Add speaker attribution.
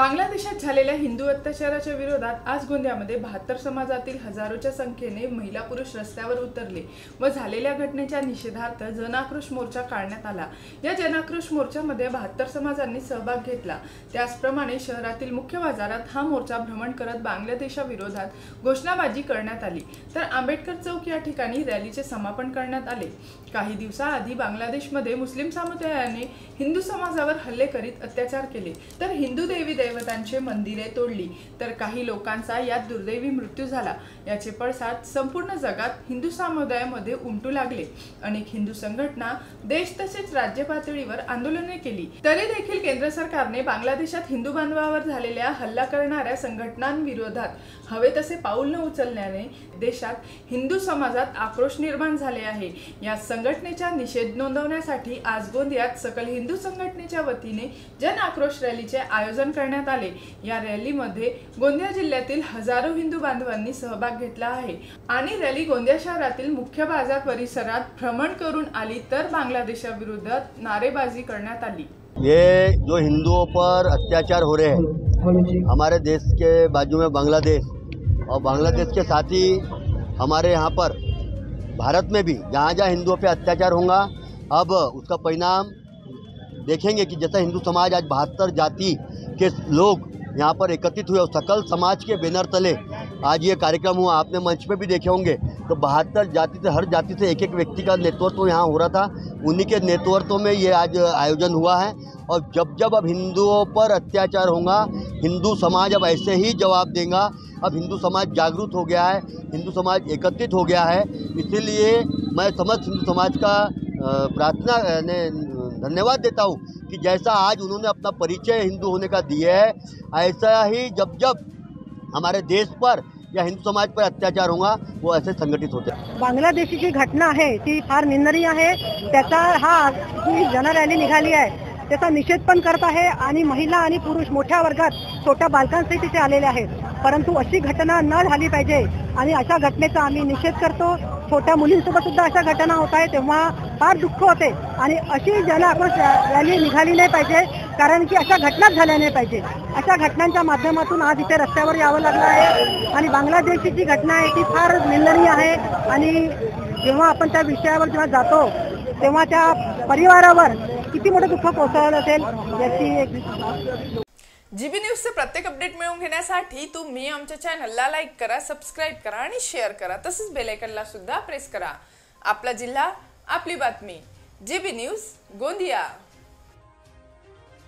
Speaker 1: बांगलादेशात झालेल्या हिंदू अत्याचाराच्या विरोधात आज गोंदियामध्ये 72 समाजातील हजारोच्या संख्येने महिला पुरुष रस्त्यावर उतरले व झालेल्या घटनेच्या निषेधार्थ जनआक्रोश मोर्चा काढण्यात आला। या जनआक्रोश मोर्चामध्ये 72 समाजांनी सहभाग घेतला। त्याचप्रमाणे शहरातील मुख्य बाजारात हा मोर्चा भ्रमण करत बांगलादेशाविरोधात घोषणाबाजी करण्यात आली, तर आंबेडकर चौक या ठिकाणी रॅलीचे समापन करण्यात आले। काही दिवसाआधी बांगलादेशमध्ये मुस्लिम समुदायाने हिंदू समाजावर हल्ले करीत अत्याचार केले, तर हिंदू देवी देवतांचे मंदिरे तोडली, तर काही लोकांचा यात दुर्दैवी मृत्यू झाला। याचे पडसाद संपूर्ण जगात हिंदू समुदायामध्ये उमटू लागले। अनेक हिंदू संघटना देश तसेच राज्य पातळीवर आंदोलने केली, तरी देखील केंद्र सरकारने बांगलादेशात हिंदू बांधवांवर झालेल्या हल्ला करणाऱ्या संघटनांविरोधात हवे तसे पाऊल न उचलल्याने देशात हिंदू समाजात आक्रोश निर्माण झाले आहे। या संघटनेचा निषेध नोंदवण्यासाठी आज गोंदियात सकल हिंदू संघटनेच्या वतीने जन आक्रोश रॅलीचे आयोजन करण्यात आले। या रॅलीमध्ये गोंदिया जिल्ह्यातील हजारो हिंदू बांधवांनी सहभाग घेतला आहे आणि रॅली गोंदिया शहरातील मुख्य बाजार परिसरात भ्रमण करून आली, तर बांग्लादेशाविरोधात नारेबाजी करण्यात आली।
Speaker 2: ये जो हिंदुओं पर अत्याचार हो रहे हैं, हमारे देश के बाजू में बांग्लादेश और बांग्लादेश के साथ ही हमारे यहाँ पर भारत में भी जहाँ जहाँ हिंदुओं पे अत्याचार होगा, अब उसका परिणाम देखेंगे कि जैसा हिंदू समाज आज 72 जाति के लोग यहाँ पर एकत्रित हुए और सकल समाज के बैनर तले आज ये कार्यक्रम हुआ। आपने मंच पे भी देखे होंगे तो 72 जाति से हर जाति से एक एक व्यक्ति का नेतृत्व यहाँ हो रहा था, उन्हीं के नेतृत्व में ये आज आयोजन हुआ है। और जब जब अब हिंदुओं पर अत्याचार होगा, हिंदू समाज अब ऐसे ही जवाब देगा। अब हिंदू समाज जागरूक हो गया है, हिंदू समाज एकत्रित हो गया है। इसीलिए मैं समस्त हिंदू समाज का प्रार्थना धन्यवाद देता हूँ कि जैसा आज उन्होंने अपना परिचय हिंदू होने का दिया है, ऐसा ही जब जब हमारे देश पर या हिंदू समाज पर अत्याचार होगा वो ऐसे संघटित होते हैं।
Speaker 3: बांगलादेशी जी घटना आहे ती फार निंदनीय आहे। त्याचा हा जी जन रॅली निघाली आहे त्याचा निषेध पण करत आहे आणि महिला आणि पुरुष मोठ्या वर्गात छोट्या बालकांसहित तिथे आलेले आहेत, परंतु अशी घटना न झाली पाहिजे आणि अशा घटनेचा आम्ही निषेध करतो। छोट्या मुलींसोबत सुद्धा अशा घटना होत आहेत तेव्हा फार दुःख होते आणि अशी जन आक्रोश रॅली निघाली नाही पाहिजे, कारण की अशा घटनाच झाल्या नाही पाहिजे। अशा घटनांच्या माध्यमातून आज इथे रस्त्यावर यावं लागलं आहे आणि बांगलादेशची जी घटना आहे ती फार निंदनीय आहे आणि जेव्हा आपण त्या विषयावर जेव्हा जातो तेव्हा त्या परिवारावर किती मोठं दुःख पोहोचवलं असेल याची एक
Speaker 1: जीबी न्यूजचे प्रत्येक अपडेट मिळवून घेण्यासाठी तुम्ही आमच्या चॅनलला लाईक करा, सबस्क्राइब करा आणि शेअर करा, तसेच बेल आयकॉनला सुद्धा प्रेस करा। आपला जिल्हा, आपली बातमी, जीबी न्यूज गोंदिया।